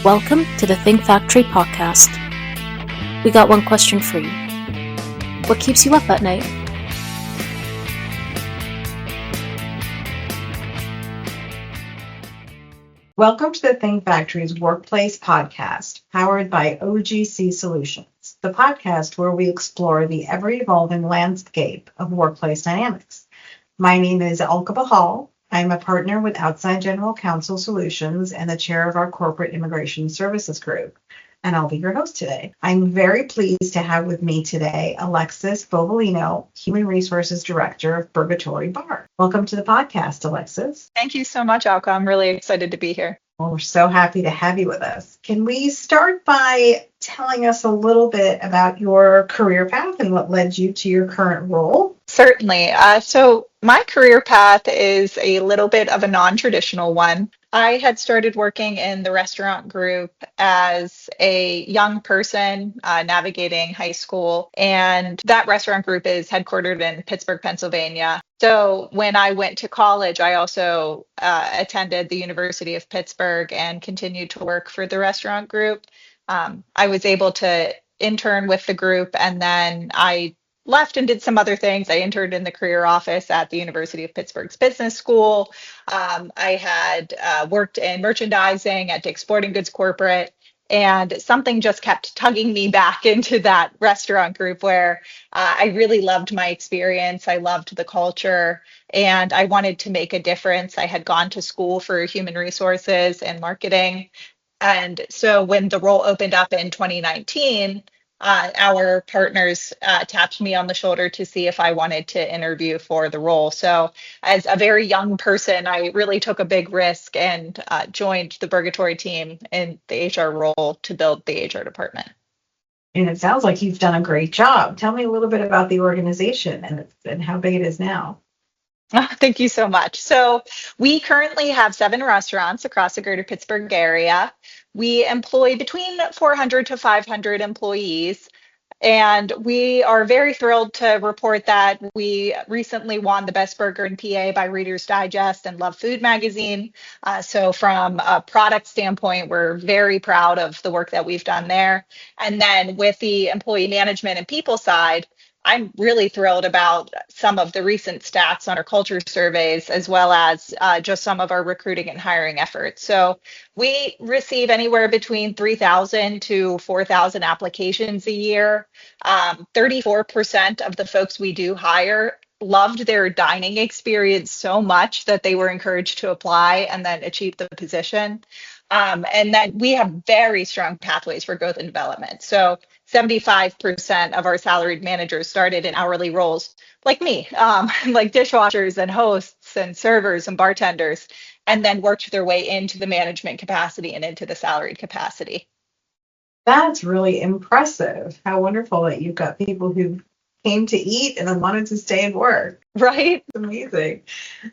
Welcome to the Think Factory podcast. We got one question for you. What keeps you up at night? Welcome to the Think Factory's Workplace Podcast, powered by OGC Solutions, the podcast where we explore the ever-evolving landscape of workplace dynamics. My name is Alka Bahal. I'm a partner with Outside General Counsel Solutions and the chair of our Corporate Immigration Services Group, and I'll be your host today. I'm very pleased to have with me today Alexis Bovalino, Human Resources Director of Burgatory Bar. Welcome to the podcast, Alexis. Thank you so much, Alka. I'm really excited to be here. Well, we're so happy to have you with us. Can we start by telling us a little bit about your career path and what led you to your current role? Certainly. So my career path is a little bit of a non-traditional one. I had started working in the restaurant group as a young person navigating high school, and that restaurant group is headquartered in Pittsburgh, Pennsylvania. So when I went to college, I also attended the University of Pittsburgh and continued to work for the restaurant group. I was able to intern with the group, and then I left and did some other things. I interned in the career office at the University of Pittsburgh's Business School. I had worked in merchandising at Dick's Sporting Goods Corporate, and something just kept tugging me back into that restaurant group where I really loved my experience. I loved the culture, and I wanted to make a difference. I had gone to school for human resources and marketing. And so when the role opened up in 2019, our partners tapped me on the shoulder to see if I wanted to interview for the role. So as a very young person, I really took a big risk and joined the Burgatory team in the HR role to build the HR department. And it sounds like you've done a great job. Tell me a little bit about the organization and how big it is now. Thank you so much. So we currently have 7 restaurants across the greater Pittsburgh area. We employ between 400 to 500 employees, and we are very thrilled to report that we recently won the Best Burger in PA by Reader's Digest and Love Food magazine. So from a product standpoint, we're very proud of the work that we've done there. And then with the employee management and people side, I'm really thrilled about some of the recent stats on our culture surveys, as well as just some of our recruiting and hiring efforts. So we receive anywhere between 3,000 to 4,000 applications a year. 34% of the folks we do hire loved their dining experience so much that they were encouraged to apply and then achieve the position. And then we have very strong pathways for growth and development. So 75% of our salaried managers started in hourly roles like me, like dishwashers and hosts and servers and bartenders, and then worked their way into the management capacity and into the salaried capacity. That's really impressive. How wonderful that you've got people who came to eat and then wanted to stay and work. Right? It's amazing.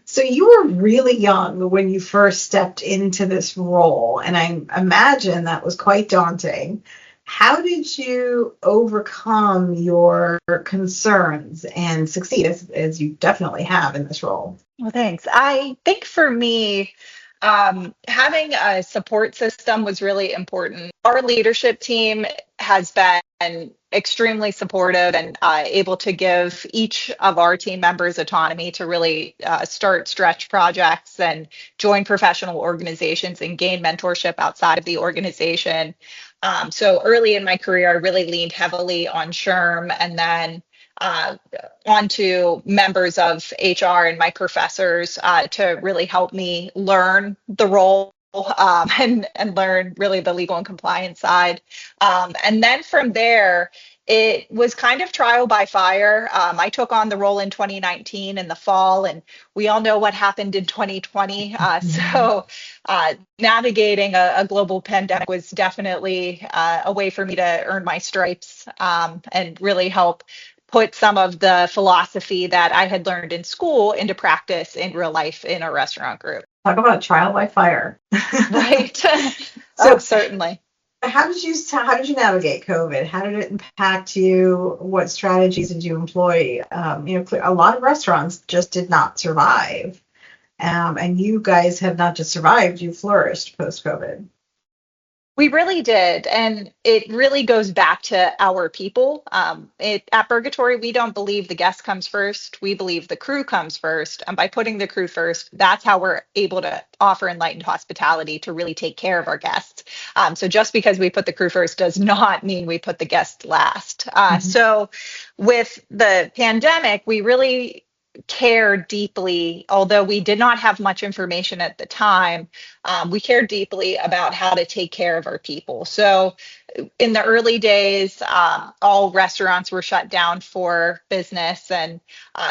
So you were really young when you first stepped into this role, and I imagine that was quite daunting. How did you overcome your concerns and succeed, as you definitely have in this role? Well, thanks. I think for me, having a support system was really important. Our leadership team has been extremely supportive and able to give each of our team members autonomy to really start stretch projects and join professional organizations and gain mentorship outside of the organization. So early in my career, I really leaned heavily on SHRM and then onto members of HR and my professors to really help me learn the role and learn really the legal and compliance side. And then from there, it was kind of trial by fire. I took on the role in 2019 in the fall, and we all know what happened in 2020. So navigating a global pandemic was definitely a way for me to earn my stripes and really help put some of the philosophy that I had learned in school into practice in real life in a restaurant group. Talk about trial by fire. Right. So certainly. How did you navigate COVID? How did it impact you? What strategies did you employ? A lot of restaurants just did not survive. And you guys have not just survived, you flourished post-COVID. We really did. And it really goes back to our people. At Burgatory, we don't believe the guest comes first. We believe the crew comes first. And by putting the crew first, that's how we're able to offer enlightened hospitality to really take care of our guests. So just because we put the crew first does not mean we put the guest last. Mhm. So with the pandemic, we really care deeply, although we did not have much information at the time. We cared deeply about how to take care of our people. So in the early days, all restaurants were shut down for business and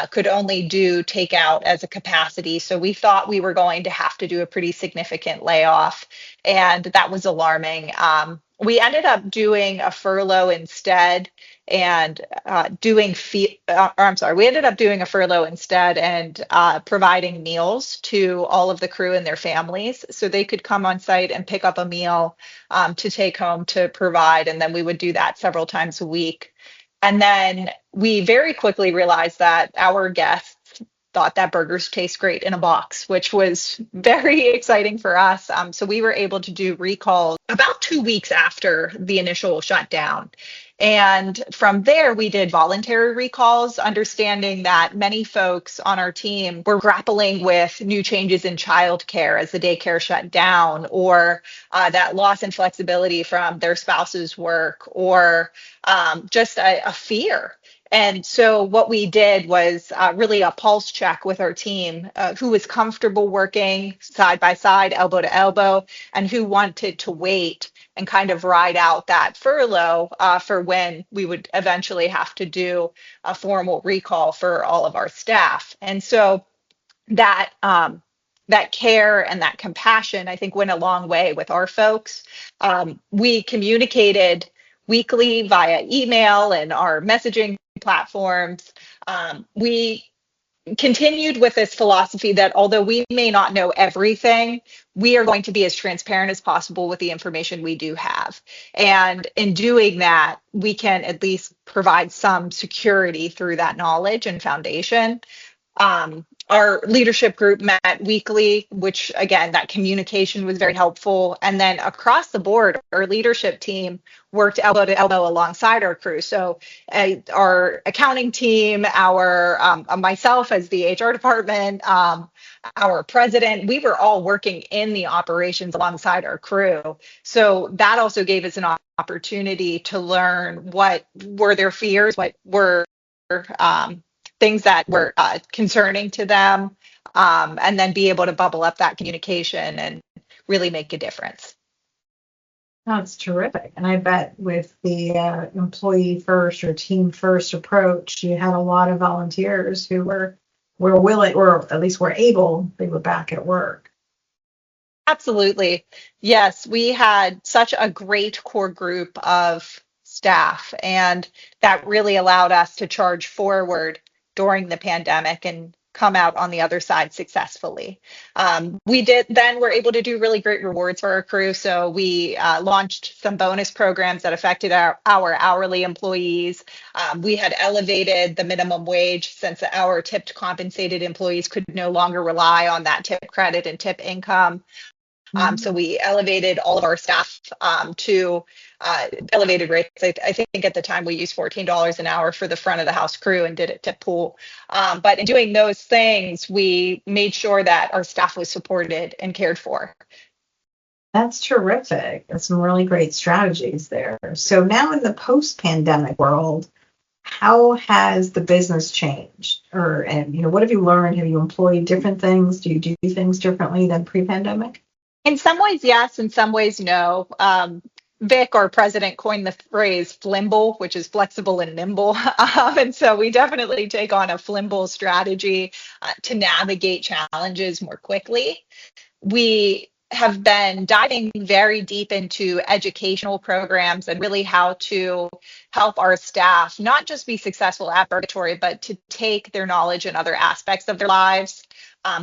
could only do takeout as a capacity. So we thought we were going to have to do a pretty significant layoff, and that was alarming. We ended up doing a furlough instead and we ended up doing a furlough instead and providing meals to all of the crew and their families so they could come on site and pick up a meal to take home to provide. And then we would do that several times a week. And then we very quickly realized that our guests thought that burgers taste great in a box, which was very exciting for us. So we were able to do recalls about 2 weeks after the initial shutdown. And from there, we did voluntary recalls, understanding that many folks on our team were grappling with new changes in childcare as the daycare shut down, or that loss in flexibility from their spouse's work, or just a fear. And so what we did was really a pulse check with our team, who was comfortable working side by side, elbow to elbow, and who wanted to wait and kind of ride out that furlough for when we would eventually have to do a formal recall for all of our staff. And so that care and that compassion, I think, went a long way with our folks. We communicated weekly via email and our messaging platforms. We continued with this philosophy that although we may not know everything, we are going to be as transparent as possible with the information we do have. And in doing that, we can at least provide some security through that knowledge and foundation. Our leadership group met weekly, which again, that communication was very helpful. And then across the board, our leadership team worked elbow to elbow alongside our crew. So our accounting team, our myself as the HR department, our president, we were all working in the operations alongside our crew. So that also gave us an opportunity to learn what were their fears, what were things that were concerning to them, and then be able to bubble up that communication and really make a difference. That's terrific. And I bet with the employee first or team first approach, you had a lot of volunteers who were willing, or at least were able, they were back at work. Absolutely. Yes, we had such a great core group of staff, and that really allowed us to charge forward during the pandemic and come out on the other side successfully. We did then were able to do really great rewards for our crew. So we launched some bonus programs that affected our hourly employees. We had elevated the minimum wage since our tipped compensated employees could no longer rely on that tip credit and tip income. So we elevated all of our staff to elevated rates. I think at the time we used $14 an hour for the front of the house crew and did it tip pool. But in doing those things, we made sure that our staff was supported and cared for. That's terrific. That's some really great strategies there. So now in the post-pandemic world, how has the business changed? And what have you learned? Have you employed different things? Do you do things differently than pre-pandemic? In some ways, yes. In some ways, no. Vic, our president, coined the phrase flimble, which is flexible and nimble. And so we definitely take on a flimble strategy to navigate challenges more quickly. We have been diving very deep into educational programs and really how to help our staff not just be successful at Burgatory, but to take their knowledge in other aspects of their lives.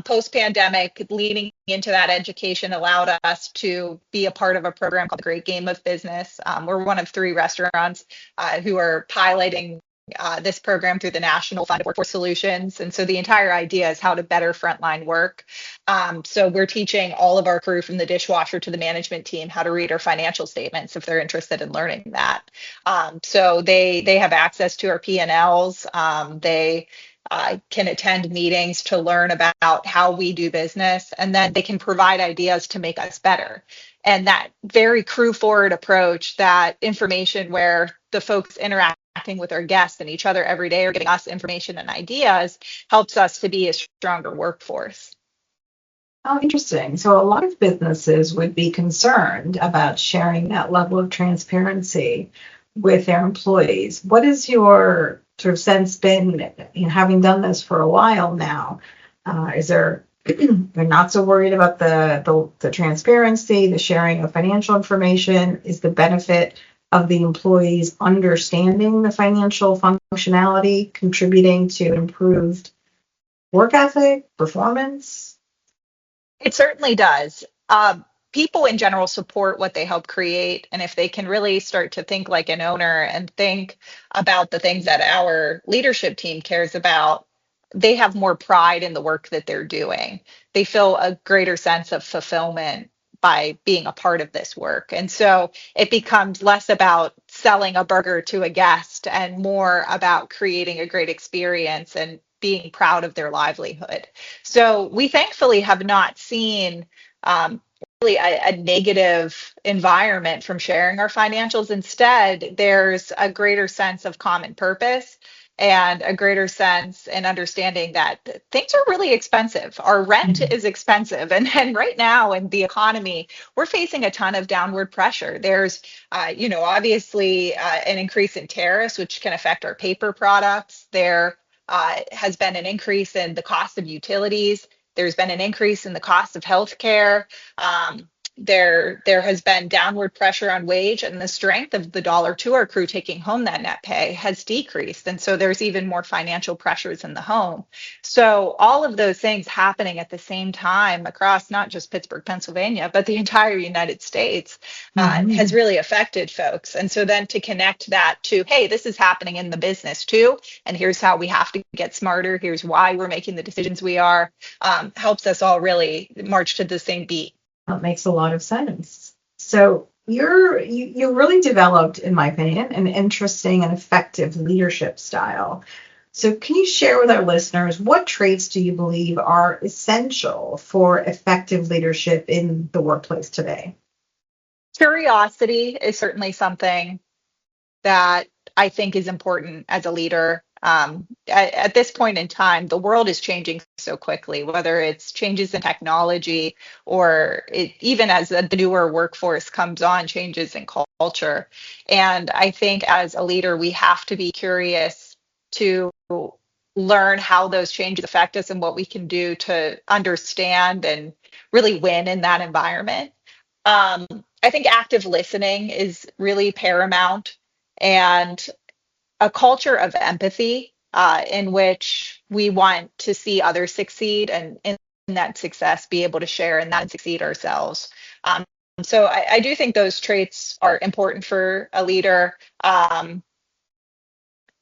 Post-pandemic, leaning into that education allowed us to be a part of a program called the Great Game of Business. We're one of 3 restaurants who are piloting this program through the National Fund of Workforce Solutions. And so the entire idea is how to better frontline work. So we're teaching all of our crew from the dishwasher to the management team how to read our financial statements if they're interested in learning that. So they have access to our P&Ls. They can attend meetings to learn about how we do business, and then they can provide ideas to make us better. And that very crew forward approach, that information where the folks interacting with our guests and each other every day are giving us information and ideas, helps us to be a stronger workforce. Oh, interesting. So a lot of businesses would be concerned about sharing that level of transparency with their employees. What is your sort of sense been, having done this for a while now? Is there They're not so worried about the transparency, the sharing of financial information? Is the benefit of the employees understanding the financial functionality contributing to improved work ethic, performance? It certainly does. People in general support what they help create. And if they can really start to think like an owner and think about the things that our leadership team cares about, they have more pride in the work that they're doing. They feel a greater sense of fulfillment by being a part of this work. And so it becomes less about selling a burger to a guest and more about creating a great experience and being proud of their livelihood. So we thankfully have not seen really a negative environment from sharing our financials. Instead, there's a greater sense of common purpose and a greater sense and understanding that things are really expensive. Our rent is expensive. And right now in the economy, we're facing a ton of downward pressure. There's, obviously an increase in tariffs, which can affect our paper products. There has been an increase in the cost of utilities. There's been an increase in the cost of healthcare. There has been downward pressure on wage, and the strength of the dollar to our crew taking home that net pay has decreased. And so there's even more financial pressures in the home. So all of those things happening at the same time across not just Pittsburgh, Pennsylvania, but the entire United States has really affected folks. And so then to connect that to, hey, this is happening in the business too, and here's how we have to get smarter. Here's why we're making the decisions we are, helps us all really march to the same beat. That makes a lot of sense. So you really developed, in my opinion, an interesting and effective leadership style. So can you share with our listeners, what traits do you believe are essential for effective leadership in the workplace today? Curiosity is certainly something that I think is important as a leader. At this point in time, the world is changing so quickly, whether it's changes in technology or even as the newer workforce comes on, changes in culture. And I think as a leader, we have to be curious to learn how those changes affect us and what we can do to understand and really win in that environment. I think active listening is really paramount, and a culture of empathy in which we want to see others succeed, and in that success be able to share in that and succeed ourselves. So I do think those traits are important for a leader.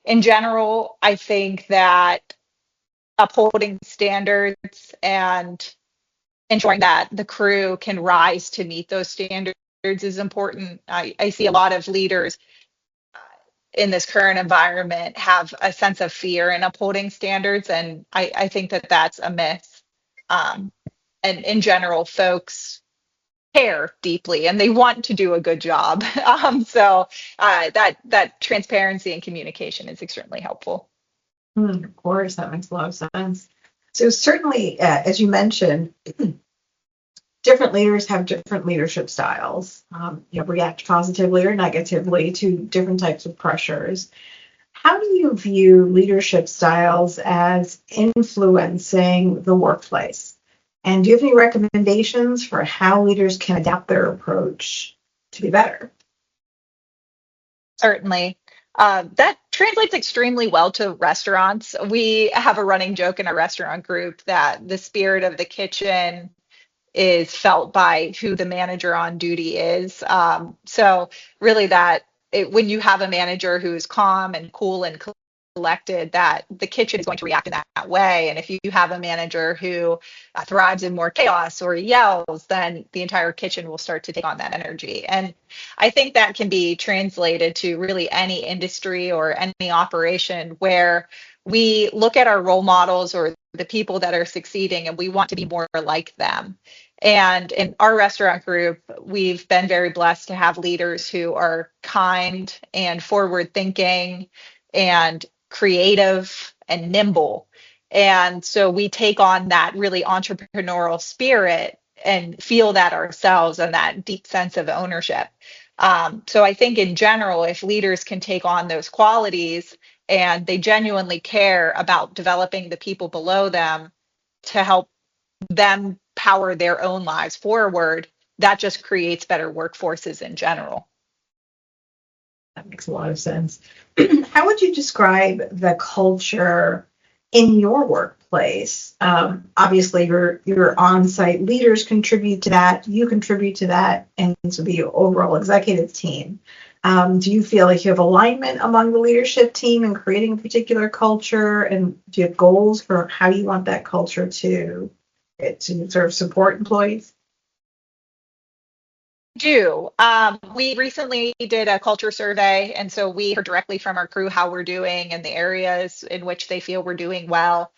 In general, I think that upholding standards and ensuring that the crew can rise to meet those standards is important. I see a lot of leaders in this current environment have a sense of fear in upholding standards, and I think that that's a myth. And in general, folks care deeply and they want to do a good job. So that transparency and communication is extremely helpful. Of course, that makes a lot of sense. So certainly, as you mentioned, different leaders have different leadership styles, react positively or negatively to different types of pressures. How do you view leadership styles as influencing the workplace? And do you have any recommendations for how leaders can adapt their approach to be better? Certainly. That translates extremely well to restaurants. We have a running joke in our restaurant group that the spirit of the kitchen is felt by who the manager on duty is. So really when you have a manager who is calm and cool and selected that the kitchen is going to react in that way. And if you have a manager who thrives in more chaos or yells, then the entire kitchen will start to take on that energy. And I think that can be translated to really any industry or any operation where we look at our role models or the people that are succeeding and we want to be more like them. And in our restaurant group, we've been very blessed to have leaders who are kind and forward thinking and creative and nimble. And so we take on that really entrepreneurial spirit and feel that ourselves and that deep sense of ownership. So I think in general, if leaders can take on those qualities and they genuinely care about developing the people below them to help them power their own lives forward, that just creates better workforces in general. That makes a lot of sense. How would you describe the culture in your workplace? Obviously, your on-site leaders contribute to that. You contribute to that, and to the overall executive team. Do you feel like you have alignment among the leadership team in creating a particular culture? And do you have goals for how you want that culture to sort of support employees? Do. We recently did a culture survey, and so we heard directly from our crew how we're doing and the areas in which they feel we're doing well.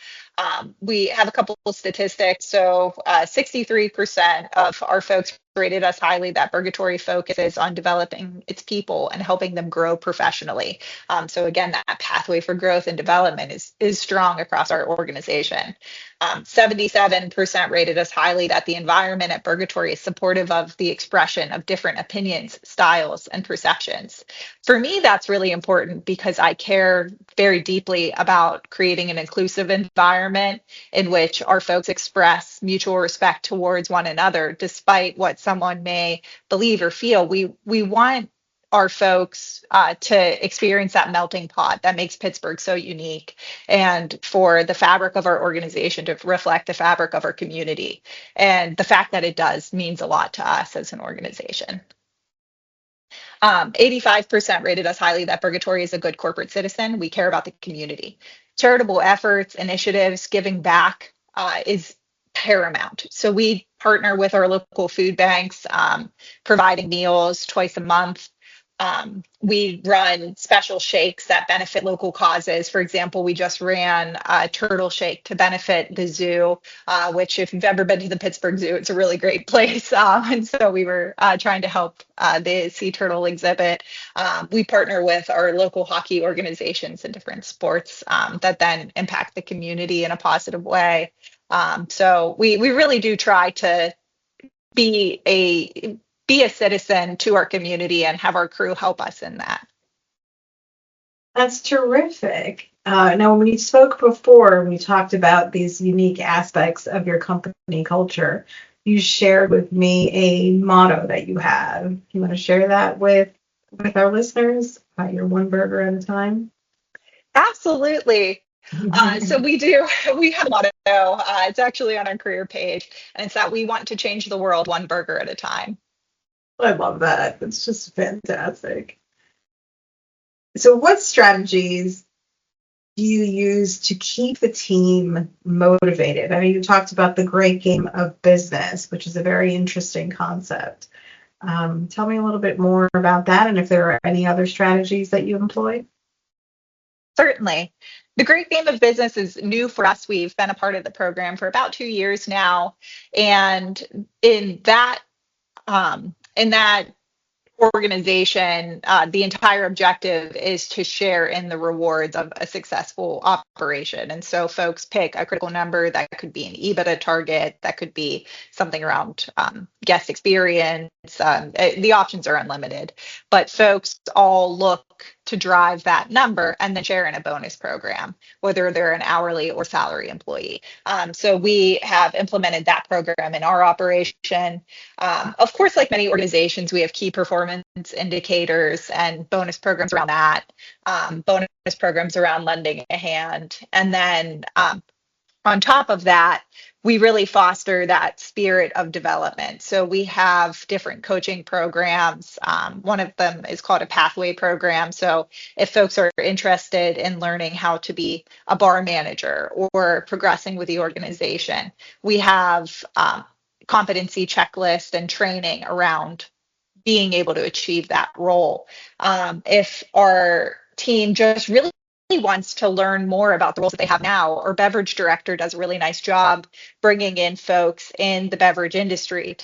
We have a couple of statistics. So 63% of our folks rated us highly that Burgatory focuses on developing its people and helping them grow professionally. So again, that pathway for growth and development is strong across our organization. 77% rated us highly that the environment at Burgatory is supportive of the expression of different opinions, styles, and perceptions. For me, that's really important because I care very deeply about creating an inclusive environment in which our folks express mutual respect towards one another, despite what someone may believe or feel. We want our folks to experience that melting pot that makes Pittsburgh so unique, and for the fabric of our organization to reflect the fabric of our community. And the fact that it does means a lot to us as an organization. 85% rated us highly that Burgatory is a good corporate citizen. We care about the community. Charitable efforts, initiatives, giving back is paramount. So we partner with our local food banks, providing meals twice a month. We run special shakes that benefit local causes. For example, we just ran a turtle shake to benefit the zoo, which if you've ever been to the Pittsburgh Zoo, it's a really great place. And so we were trying to help the sea turtle exhibit. We partner with our local hockey organizations and different sports that then impact the community in a positive way. So we really do try to be a citizen to our community and have our crew help us in that. That's terrific. Now, when we spoke before, we talked about these unique aspects of your company culture. You shared with me a motto that you have. You want to share that with our listeners? Your one burger at a time? Absolutely. So we have a motto. It's actually on our career page, and it's that we want to change the world one burger at a time. I love that. It's just fantastic. So what strategies do you use to keep the team motivated? I mean, you talked about the great game of business, which is a very interesting concept. Tell me a little bit more about that, and if there are any other strategies that you employ. Certainly. The Great Game of Business is new for us. We've been a part of the program for about 2 years now. And in that organization, the entire objective is to share in the rewards of a successful operation. And so folks pick a critical number that could be an EBITDA target, that could be something around guest experience. The options are unlimited, but folks all look to drive that number and then share in a bonus program, whether they're an hourly or salary employee. So we have implemented that program in our operation. Of course, like many organizations, we have key performance indicators and bonus programs around that, bonus programs around lending a hand. And then on top of that, we really foster that spirit of development. So we have different coaching programs. One of them is called a pathway program. So if folks are interested in learning how to be a bar manager or progressing with the organization, we have competency checklist and training around being able to achieve that role. If our team just really wants to learn more about the roles that they have now, our beverage director does a really nice job bringing in folks in the beverage industry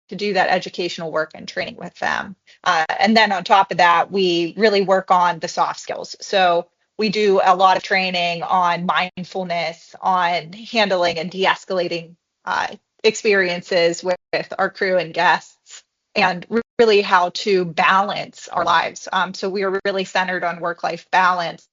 to do that educational work and training with them. And then on top of that, we really work on the soft skills. So we do a lot of training on mindfulness, on handling and de-escalating experiences with our crew and guests, and really how to balance our lives. So we are really centered on work-life balance.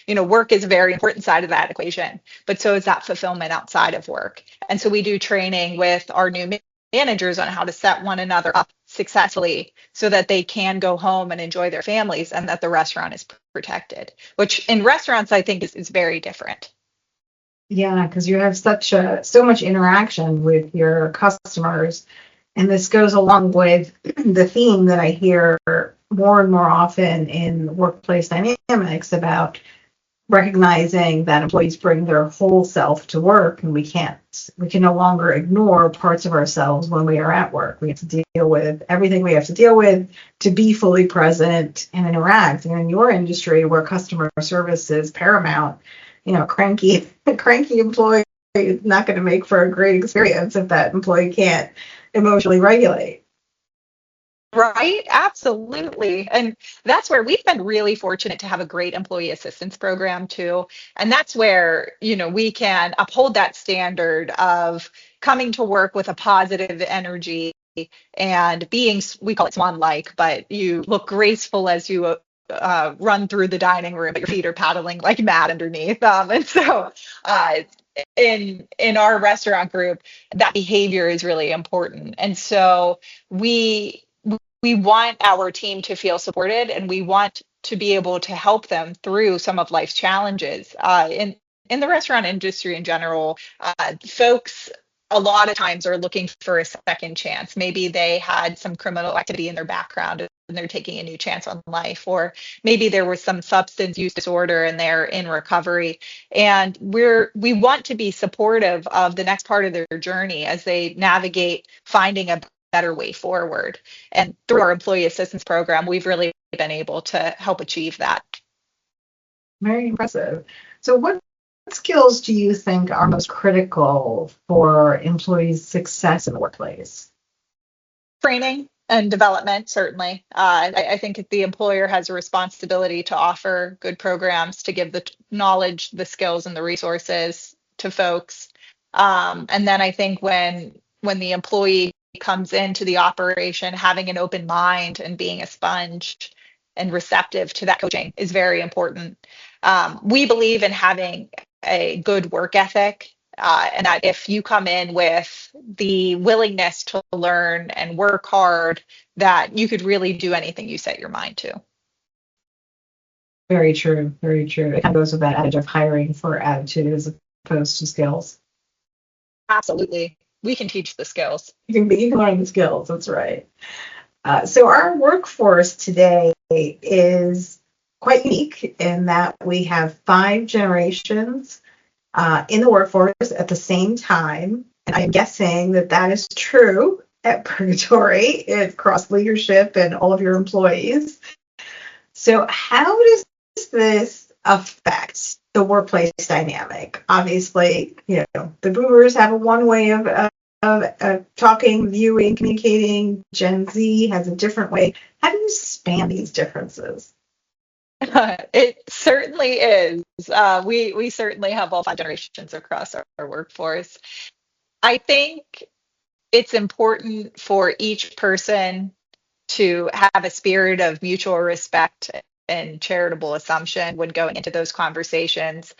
Work is a very important side of that equation, but so is that fulfillment outside of work. And so we do training with our new managers on how to set one another up successfully so that they can go home and enjoy their families and that the restaurant is protected, which in restaurants I think is very different. Yeah, because you have so much interaction with your customers. And this goes along with the theme that I hear more and more often in workplace dynamics about recognizing that employees bring their whole self to work, and we can no longer ignore parts of ourselves when we are at work. We have to deal with everything we have to deal with to be fully present and interact. And in your industry where customer service is paramount, cranky employee is not going to make for a great experience if that employee can't emotionally regulate. Right, absolutely. And that's where we've been really fortunate to have a great employee assistance program too. And that's where, we can uphold that standard of coming to work with a positive energy and being, we call it swan-like, but you look graceful as you run through the dining room, but your feet are paddling like mad underneath. And so in our restaurant group, that behavior is really important. And so we want our team to feel supported, and we want to be able to help them through some of life's challenges. In the restaurant industry in general, folks a lot of times are looking for a second chance. Maybe they had some criminal activity in their background and they're taking a new chance on life, or maybe there was some substance use disorder and they're in recovery. And we want to be supportive of the next part of their journey as they navigate finding a better way forward. And through our employee assistance program, we've really been able to help achieve that. Very impressive. So what skills do you think are most critical for employees' success in the workplace? Training and development, certainly. I think the employer has a responsibility to offer good programs, to give the knowledge, the skills, and the resources to folks. And then I think when the employee comes into the operation, having an open mind and being a sponge and receptive to that coaching is very important. We believe in having a good work ethic, and that if you come in with the willingness to learn and work hard, that you could really do anything you set your mind to. Very true. Very true. It kind of goes with that adage of hiring for attitude as opposed to skills. Absolutely. We can teach the skills. You can learn the skills. That's right. So our workforce today is quite unique in that we have 5 generations in the workforce at the same time. And I'm guessing that is true at Burgatory across leadership and all of your employees. So how does this affect the workplace dynamic? Obviously, the boomers have one way of talking, viewing, communicating. Gen Z has a different way. How do you span these differences? It certainly is. We certainly have all 5 generations across our workforce. I think it's important for each person to have a spirit of mutual respect and charitable assumption when going into those conversations.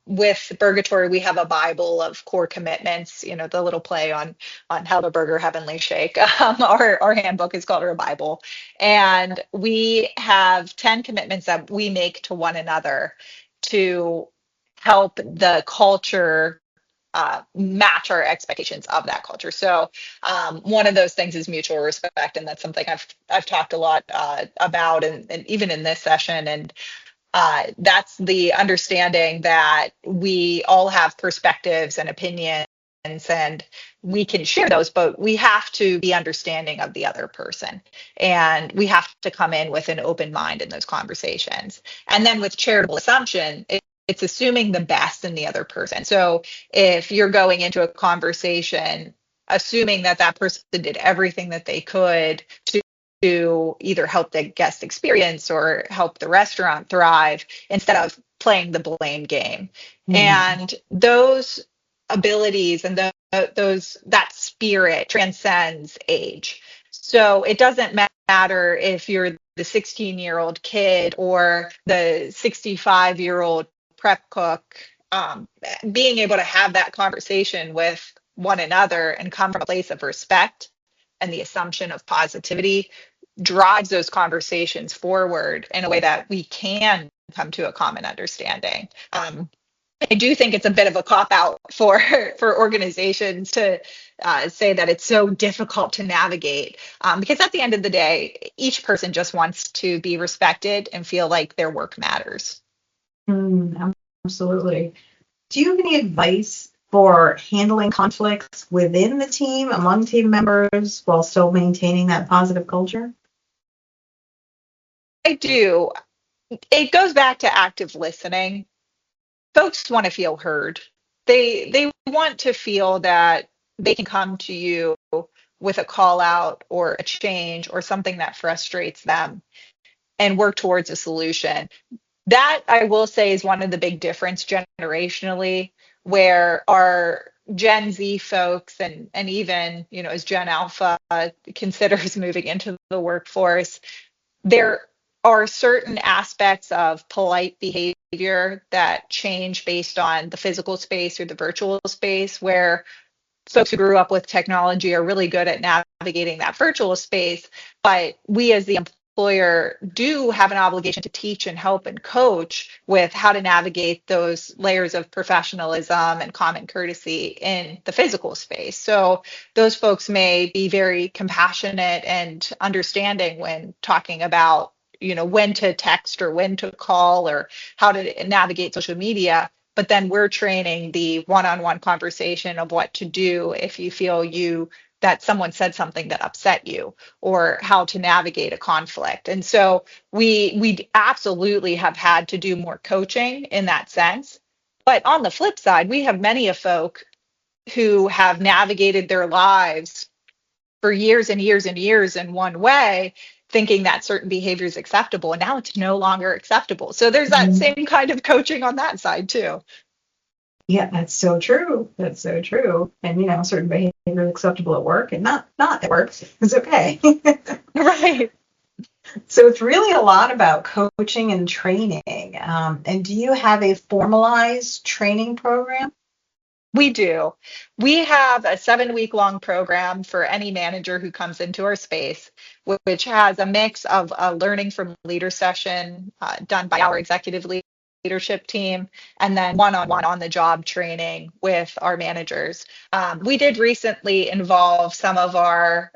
With Burgatory, we have a Bible of core commitments, the little play on how the burger heavenly shake. Our handbook is called our Bible. And we have 10 commitments that we make to one another to help the culture match our expectations of that culture. So one of those things is mutual respect, and that's something I've talked a lot about, and even in this session. And that's the understanding that we all have perspectives and opinions, and we can share those, but we have to be understanding of the other person, and we have to come in with an open mind in those conversations. And then with charitable assumption, it's assuming the best in the other person. So if you're going into a conversation assuming that that person did everything that they could to either help the guest experience or help the restaurant thrive instead of playing the blame game. And those abilities and that spirit transcends age. So it doesn't matter if you're the 16-year-old kid or the 65-year-old prep cook. Being able to have that conversation with one another and come from a place of respect and the assumption of positivity drives those conversations forward in a way that we can come to a common understanding. I do think it's a bit of a cop out for organizations to say that it's so difficult to navigate, because at the end of the day, each person just wants to be respected and feel like their work matters. Absolutely. Do you have any advice for handling conflicts within the team, among team members, while still maintaining that positive culture? I do. It goes back to active listening. Folks want to feel heard. They want to feel that they can come to you with a call out or a change or something that frustrates them and work towards a solution. That, I will say, is one of the big difference generationally, where our Gen Z folks and even, as Gen Alpha considers moving into the workforce, there are certain aspects of polite behavior that change based on the physical space or the virtual space, where folks who grew up with technology are really good at navigating that virtual space. But we as the employer do have an obligation to teach and help and coach with how to navigate those layers of professionalism and common courtesy in the physical space. So those folks may be very compassionate and understanding when talking about, when to text or when to call or how to navigate social media. But then we're training the one-on-one conversation of what to do if you feel that someone said something that upset you, or how to navigate a conflict. And so we absolutely have had to do more coaching in that sense. But on the flip side, we have many of folk who have navigated their lives for years and years and years in one way, thinking that certain behavior is acceptable, and now it's no longer acceptable. So there's that same kind of coaching on that side too. Yeah, that's so true. That's so true. And certain behavior is acceptable at work and not at work. It's okay. Right. So it's really a lot about coaching and training. And do you have a formalized training program? We do. We have a 7-week-long program for any manager who comes into our space, which has a mix of a learning from leader session done by our executive leadership team, and then one-on-one on the job training with our managers. We did recently involve some of our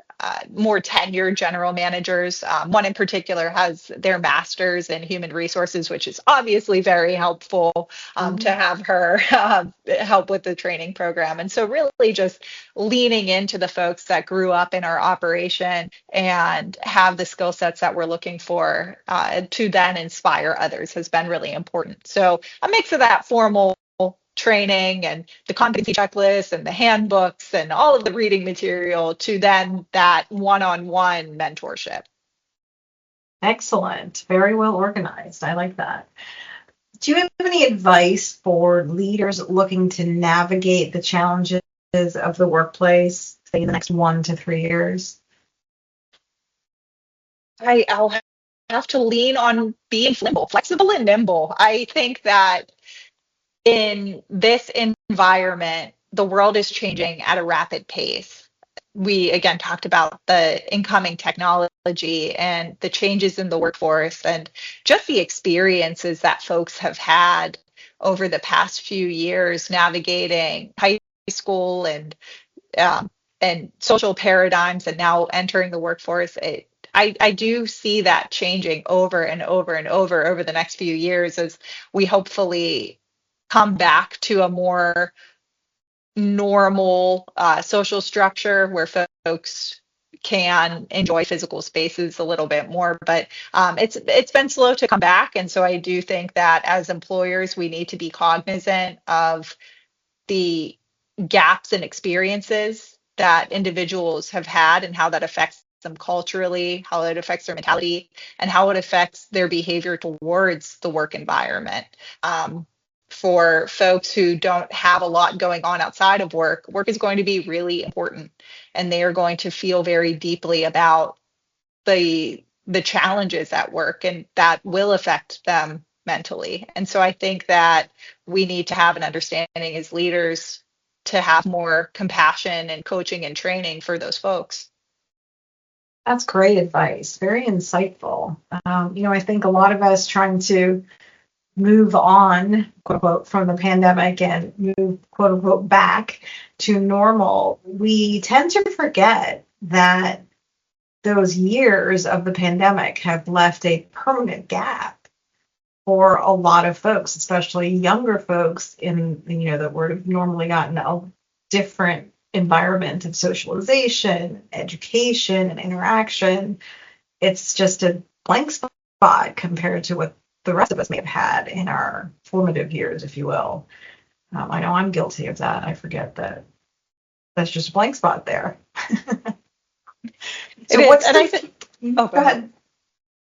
more tenured general managers. One in particular has their master's in human resources, which is obviously very helpful to have her help with the training program. And so really just leaning into the folks that grew up in our operation and have the skill sets that we're looking for to then inspire others has been really important. So a mix of that formal training and the competency checklist and the handbooks and all of the reading material to then that one-on-one mentorship. Excellent. Very well organized. I like that. Do you have any advice for leaders looking to navigate the challenges of the workplace, say, in the next 1 to 3 years? I'll have to lean on being flexible and nimble. I think that in this environment, the world is changing at a rapid pace. We again talked about the incoming technology and the changes in the workforce and just the experiences that folks have had over the past few years navigating school um, and social paradigms and now entering the workforce, I do see that changing over and over and over the next few years as we hopefully come back to a more normal social structure where folks can enjoy physical spaces a little bit more. But it's been slow to come back, and so I do think that as employers, we need to be cognizant of the gaps and experiences that individuals have had and how that affects them culturally, how it affects their mentality, and how it affects their behavior towards the work environment. For folks who don't have a lot going on outside of work, work is going to be really important, and they are going to feel very deeply about the challenges at work, and that will affect them mentally. And so I think that we need to have an understanding as leaders to have more compassion and coaching and training for those folks. That's great advice. Very insightful. I think a lot of us trying to move on, quote unquote, from the pandemic and move, quote unquote, back to normal, we tend to forget that those years of the pandemic have left a permanent gap for a lot of folks, especially younger folks that would have normally gotten a different environment of socialization, education, and interaction. It's just a blank spot compared to what the rest of us may have had in our formative years, if you will. I know I'm guilty of that. I forget that that's just a blank spot there. So what's and go ahead.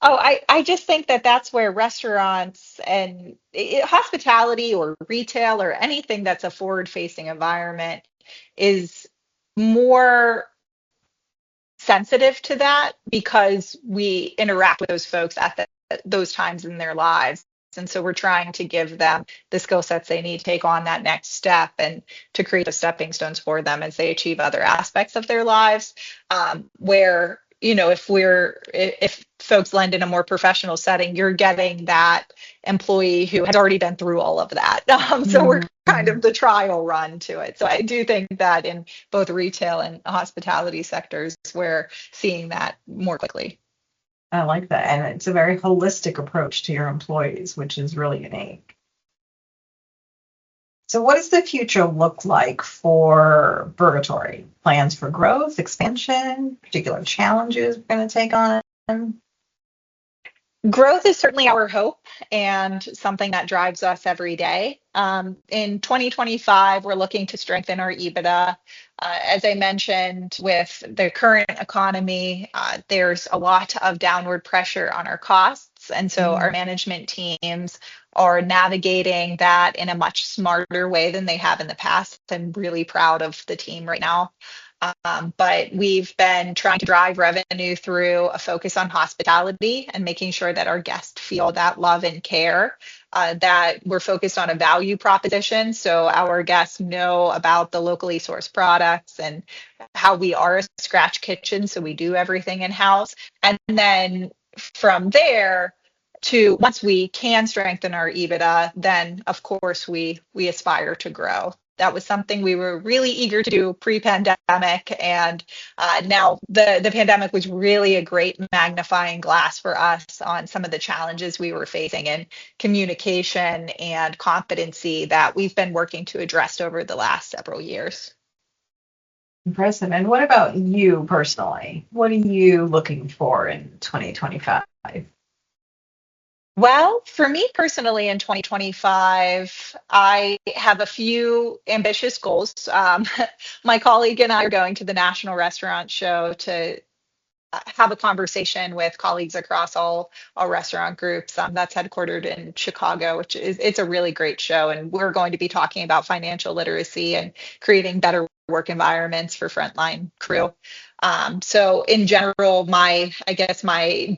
Oh, I just think that that's where restaurants and hospitality or retail or anything that's a forward-facing environment is more sensitive to that because we interact with those folks at those times in their lives. And so we're trying to give them the skill sets they need to take on that next step and to create the stepping stones for them as they achieve other aspects of their lives. Where, if folks lend in a more professional setting, you're getting that employee who has already been through all of that. So we're kind of the trial run to it. So I do think that in both retail and hospitality sectors, we're seeing that more quickly. I like that. And it's a very holistic approach to your employees, which is really unique. So what does the future look like for Burgatory? Plans for growth, expansion, particular challenges we're going to take on? Growth is certainly our hope and something that drives us every day. In 2025, we're looking to strengthen our EBITDA. As I mentioned, with the current economy, there's a lot of downward pressure on our costs. And so our management teams are navigating that in a much smarter way than they have in the past. I'm really proud of the team right now. But we've been trying to drive revenue through a focus on hospitality and making sure that our guests feel that love and care, that we're focused on a value proposition. So our guests know about the locally sourced products and how we are a scratch kitchen. So we do everything in-house. And then from there, to once we can strengthen our EBITDA, then of course we aspire to grow. That was something we were really eager to do pre-pandemic, and now the pandemic was really a great magnifying glass for us on some of the challenges we were facing in communication and competency that we've been working to address over the last several years. Impressive. And what about you personally? What are you looking for in 2025? Well, for me personally in 2025, I have a few ambitious goals. My colleague and I are going to the National Restaurant Show to have a conversation with colleagues across all restaurant groups. That's headquartered in Chicago, which it's a really great show. And we're going to be talking about financial literacy and creating better work environments for frontline crew. So in general, my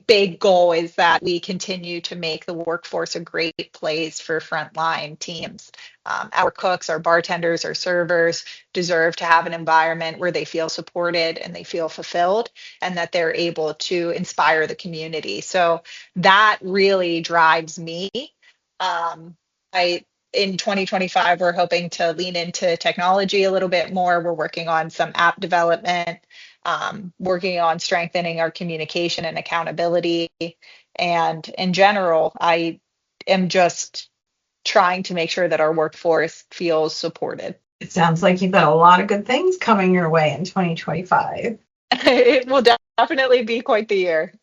big goal is that we continue to make the workforce a great place for frontline teams. Our cooks, our bartenders, our servers deserve to have an environment where they feel supported and they feel fulfilled and that they're able to inspire the community. So that really drives me. I in 2025, we're hoping to lean into technology a little bit more. We're working on some app development, working on strengthening our communication and accountability. And in general, I am just trying to make sure that our workforce feels supported. It sounds like you've got a lot of good things coming your way in 2025. It will definitely be quite the year.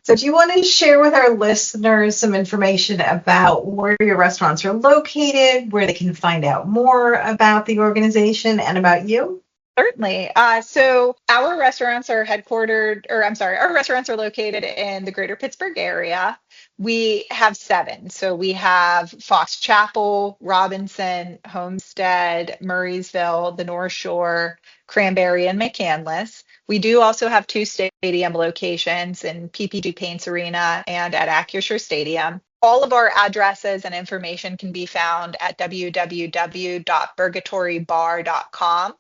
So do you want to share with our listeners some information about where your restaurants are located, where they can find out more about the organization and about you? Certainly. So our restaurants are headquartered, or I'm sorry, our restaurants are located in the greater Pittsburgh area. We have 7. So we have Fox Chapel, Robinson, Homestead, Murraysville, the North Shore, Cranberry, and McCandless. We do also have 2 stadium locations in PPG Paints Arena and at Acrisure Stadium. All of our addresses and information can be found at www.burgatorybar.com.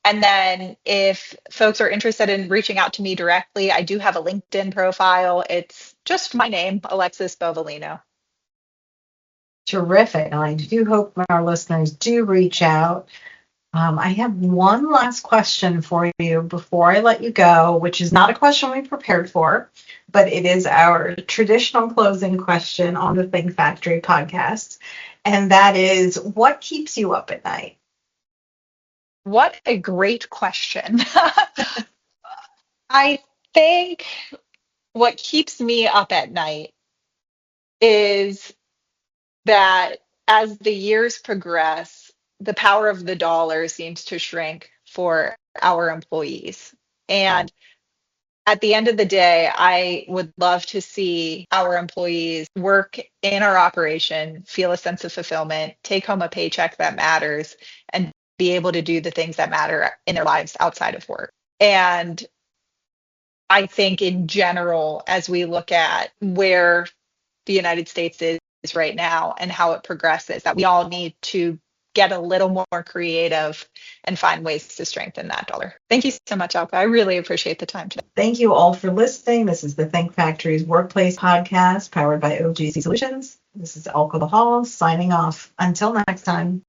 And then if folks are interested in reaching out to me directly, I do have a LinkedIn profile. It's just my name, Alexis Bovalino. Terrific. I do hope our listeners do reach out. I have one last question for you before I let you go, which is not a question we prepared for, but it is our traditional closing question on the Think Factory podcast. And that is, what keeps you up at night? What a great question. I think what keeps me up at night is that as the years progress, the power of the dollar seems to shrink for our employees. And at the end of the day, I would love to see our employees work in our operation, feel a sense of fulfillment, take home a paycheck that matters, and be able to do the things that matter in their lives outside of work. And I think in general, as we look at where the United States is right now and how it progresses, that we all need to get a little more creative and find ways to strengthen that dollar. Thank you so much, Alka. I really appreciate the time today. Thank you all for listening. This is the Think Factory's Workplace podcast powered by OGC Solutions. This is Alka Bahal signing off. Until next time.